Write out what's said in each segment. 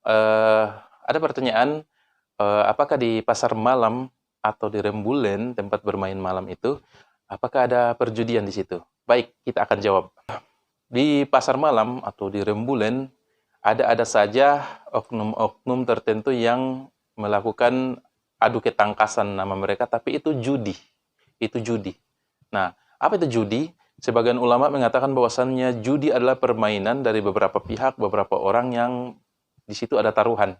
eh, ada pertanyaan, apakah di pasar malam atau di Rembulen, tempat bermain malam itu, apakah ada perjudian di situ? Baik, kita akan jawab. Di pasar malam atau di Rembulen, ada saja oknum-oknum tertentu yang melakukan adu ketangkasan nama mereka, tapi itu judi. Itu judi. Nah, apa itu judi? Sebagian ulama mengatakan bahwasannya judi adalah permainan dari beberapa pihak, beberapa orang yang di situ ada taruhan.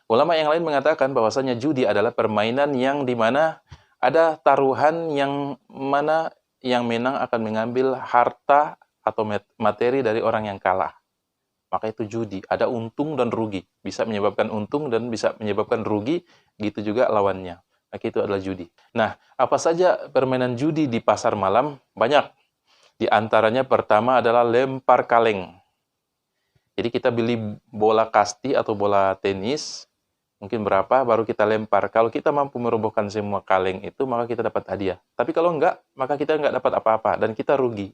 Ulama yang lain mengatakan bahwasannya judi adalah permainan yang dimana ada taruhan yang mana yang menang akan mengambil harta atau materi dari orang yang kalah. Maka itu judi, ada untung dan rugi. Bisa menyebabkan untung dan bisa menyebabkan rugi, gitu juga lawannya. Maka itu adalah judi. Nah, apa saja permainan judi di pasar malam? Banyak. Di antaranya pertama adalah lempar kaleng. Jadi kita beli bola kasti atau bola tenis, mungkin berapa, baru kita lempar. Kalau kita mampu merobohkan semua kaleng itu, maka kita dapat hadiah. Tapi kalau enggak, maka kita enggak dapat apa-apa, dan kita rugi.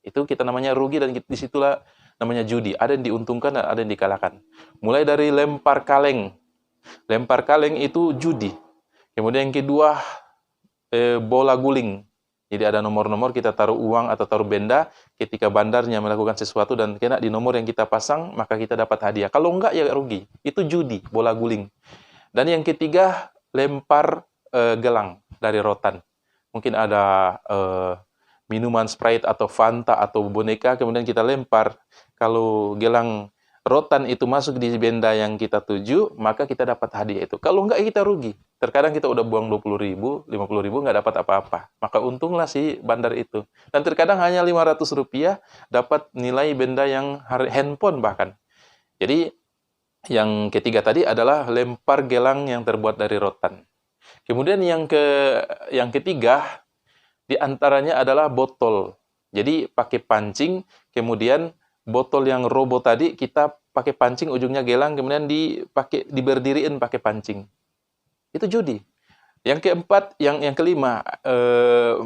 Itu kita namanya rugi, dan disitulah namanya judi. Ada yang diuntungkan dan ada yang dikalahkan. Mulai dari lempar kaleng. Lempar kaleng itu judi. Kemudian yang kedua, bola guling. Jadi ada nomor-nomor, kita taruh uang atau taruh benda, ketika bandarnya melakukan sesuatu dan kena di nomor yang kita pasang, maka kita dapat hadiah. Kalau enggak, ya rugi. Itu judi, bola guling. Dan yang ketiga, lempar gelang dari rotan. Mungkin ada minuman Sprite atau Fanta atau boneka, kemudian kita lempar. Kalau gelang rotan itu masuk di benda yang kita tuju, maka kita dapat hadiah itu. Kalau enggak, kita rugi. Terkadang kita udah buang 20.000, 50.000, nggak dapat apa-apa. Maka untunglah si bandar itu. Dan terkadang hanya 500 rupiah dapat nilai benda yang handphone bahkan. Jadi yang ketiga tadi adalah lempar gelang yang terbuat dari rotan. Kemudian yang ketiga di antaranya adalah botol. Jadi pakai pancing, kemudian botol yang robo tadi kita pakai pancing, ujungnya gelang, kemudian diberdiriin pakai pancing. Itu judi. Yang keempat, yang kelima,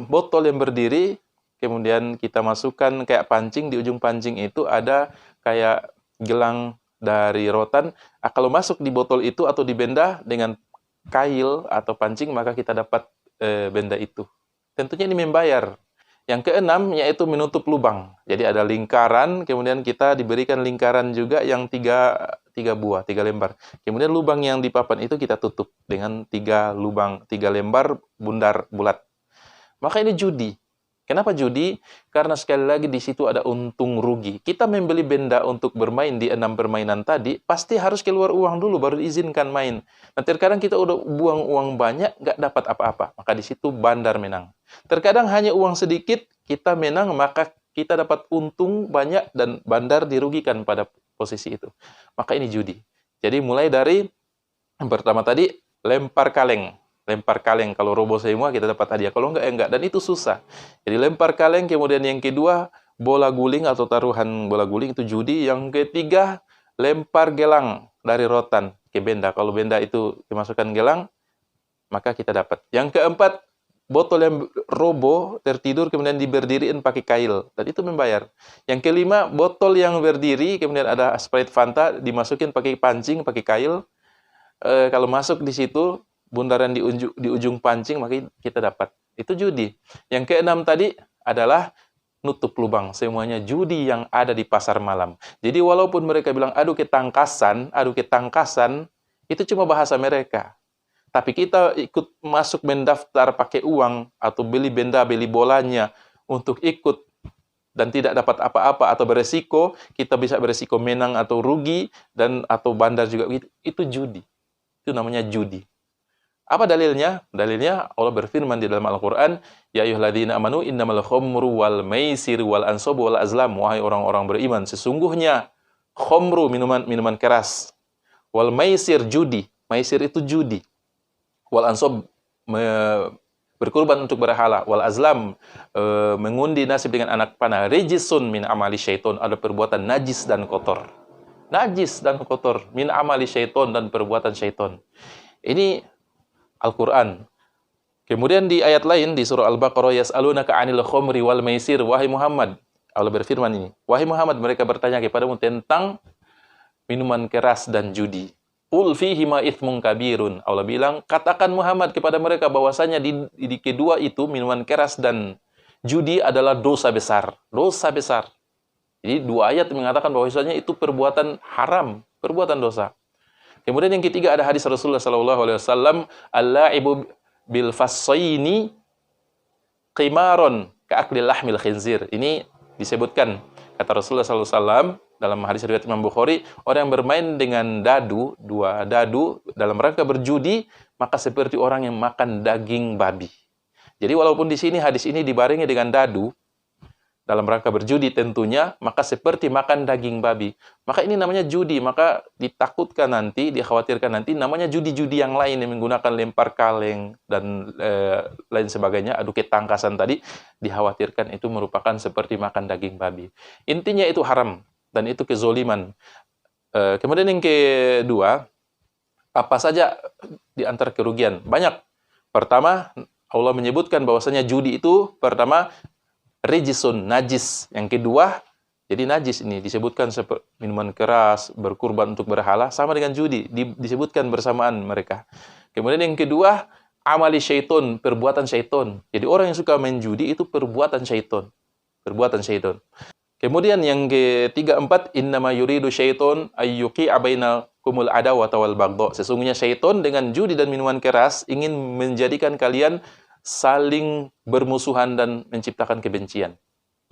botol yang berdiri, kemudian kita masukkan kayak pancing, di ujung pancing itu ada kayak gelang dari rotan. Kalau masuk di botol itu atau di benda dengan kail atau pancing, maka kita dapat benda itu. Tentunya ini membayar. Yang keenam yaitu menutup lubang. Jadi ada lingkaran, kemudian kita diberikan lingkaran juga yang tiga buah, 3 lembar. Kemudian lubang yang dipapan itu kita tutup dengan 3 lubang, 3 lembar bundar bulat. Maka ini judi. Kenapa judi? Karena sekali lagi di situ ada untung rugi. Kita membeli benda untuk bermain di 6 permainan tadi, pasti harus keluar uang dulu baru diizinkan main. Nah, terkadang kita udah buang uang banyak, nggak dapat apa-apa. Maka di situ bandar menang. Terkadang hanya uang sedikit, kita menang, maka kita dapat untung banyak dan bandar dirugikan pada posisi itu. Maka ini judi. Jadi mulai dari yang pertama tadi, lempar kaleng. Lempar kaleng, kalau robo semua kita dapat hadiah. Kalau enggak, ya enggak. Dan itu susah. Jadi lempar kaleng, kemudian yang kedua, bola guling atau taruhan bola guling, itu judi. Yang ketiga, lempar gelang dari rotan ke benda. Kalau benda itu dimasukkan gelang, maka kita dapat. Yang keempat, botol yang robo, tertidur, kemudian diberdiriin pakai kail. Dan itu membayar. Yang kelima, botol yang berdiri, kemudian ada Sprite Fanta, dimasukin pakai pancing, pakai kail. Kalau masuk di situ, bundaran di ujung pancing, maka kita dapat. Itu judi. Yang keenam tadi adalah nutup lubang. Semuanya judi yang ada di pasar malam. Jadi walaupun mereka bilang adu ketangkasan, itu cuma bahasa mereka. Tapi kita ikut masuk mendaftar pakai uang, atau beli benda, beli bolanya, untuk ikut dan tidak dapat apa-apa, atau beresiko, kita bisa beresiko menang atau rugi, dan atau bandar juga, itu judi. Itu namanya judi. Apa dalilnya? Dalilnya Allah berfirman di dalam Al-Quran, Ya ayyuhalladzina amanu innamal khomru wal maisir wal ansobu wal azlam. Wahai orang-orang beriman, sesungguhnya khomru, minuman keras, wal maisir, judi. Maisir itu judi. Wal ansob, berkurban untuk berhala. Wal azlam, mengundi nasib dengan anak panah. Rijisun min amali syaiton, ada perbuatan najis dan kotor. Najis dan kotor, min amali syaiton, dan perbuatan syaiton. Ini Al-Quran. Kemudian di ayat lain di surah Al-Baqarah, yas'alunaka 'anil khomri wal maisir. Wahai Muhammad, Allah berfirman ini, wahai Muhammad, mereka bertanya kepadamu tentang minuman keras dan judi. Qul fihima itsmun kabirun. Allah bilang, katakan Muhammad kepada mereka bahwasanya di kedua itu, minuman keras dan judi adalah dosa besar. Dosa besar. Jadi dua ayat mengatakan bahwasanya itu perbuatan haram, perbuatan dosa. Kemudian yang ketiga ada hadis Rasulullah SAW, al-la'ibu bil fassaini qimaron ka'aklil lahmil khinzir. Ini disebutkan, kata Rasulullah SAW dalam hadis riwayat Imam Bukhari, orang yang bermain dengan dadu, dua dadu dalam rangka berjudi, maka seperti orang yang makan daging babi. Jadi walaupun di sini hadis ini dibarengi dengan dadu dalam rangka berjudi tentunya, maka seperti makan daging babi. Maka ini namanya judi, maka ditakutkan nanti, dikhawatirkan nanti namanya judi-judi yang lain yang menggunakan lempar kaleng dan lain sebagainya, adu ketangkasan tadi, dikhawatirkan itu merupakan seperti makan daging babi. Intinya itu haram dan itu kezoliman. Kemudian yang kedua, apa saja di antara kerugian? Banyak. Pertama, Allah menyebutkan bahwasanya judi itu pertama rijisun, najis. Yang kedua, jadi najis ini disebutkan seperti minuman keras, berkurban untuk berhala, sama dengan judi, disebutkan bersamaan mereka. Kemudian yang kedua, amali syaiton, perbuatan syaiton. Jadi orang yang suka main judi itu perbuatan syaiton. Perbuatan syaiton. Kemudian yang ketiga, empat, innama yuridu syaiton ayyuqi'a bainakumul adawata wal baghdha. Sesungguhnya syaiton dengan judi dan minuman keras ingin menjadikan kalian saling bermusuhan dan menciptakan kebencian.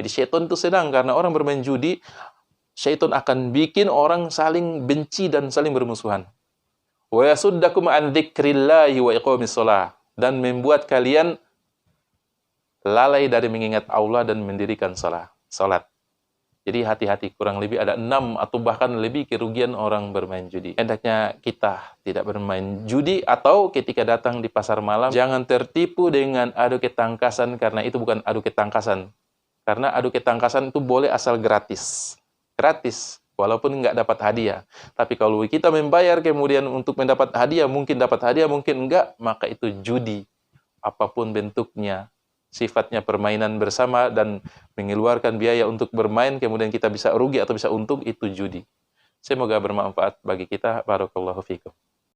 Jadi syaitan itu senang karena orang bermain judi, syaitan akan bikin orang saling benci dan saling bermusuhan. Wa yasuddakum an dzikrillahi wa iqamis shalah, dan membuat kalian lalai dari mengingat Allah dan mendirikan salat. Jadi hati-hati, kurang lebih ada 6 atau bahkan lebih kerugian orang bermain judi. Hendaknya kita tidak bermain judi, atau ketika datang di pasar malam, jangan tertipu dengan adu ketangkasan, karena itu bukan adu ketangkasan. Karena adu ketangkasan itu boleh asal gratis. Gratis, walaupun nggak dapat hadiah. Tapi kalau kita membayar kemudian untuk mendapat hadiah, mungkin dapat hadiah, mungkin enggak, maka itu judi. Apapun bentuknya. Sifatnya permainan bersama dan mengeluarkan biaya untuk bermain, kemudian kita bisa rugi atau bisa untung, itu judi. Semoga bermanfaat bagi kita. Barakallahu fikum.